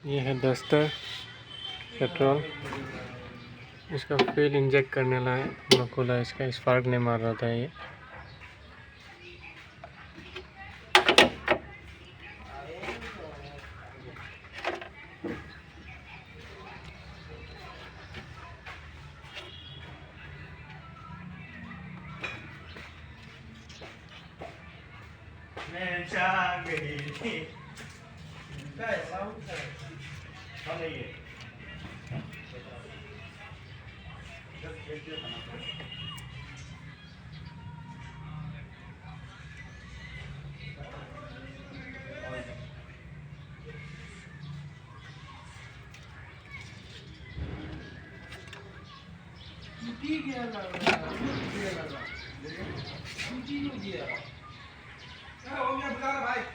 ये है duster petrol. इसका फ्यूल इंजेक्ट करने ला है, मैं खोला इसका स्पार्क नहीं मार रहा था ये। हो गया भाई।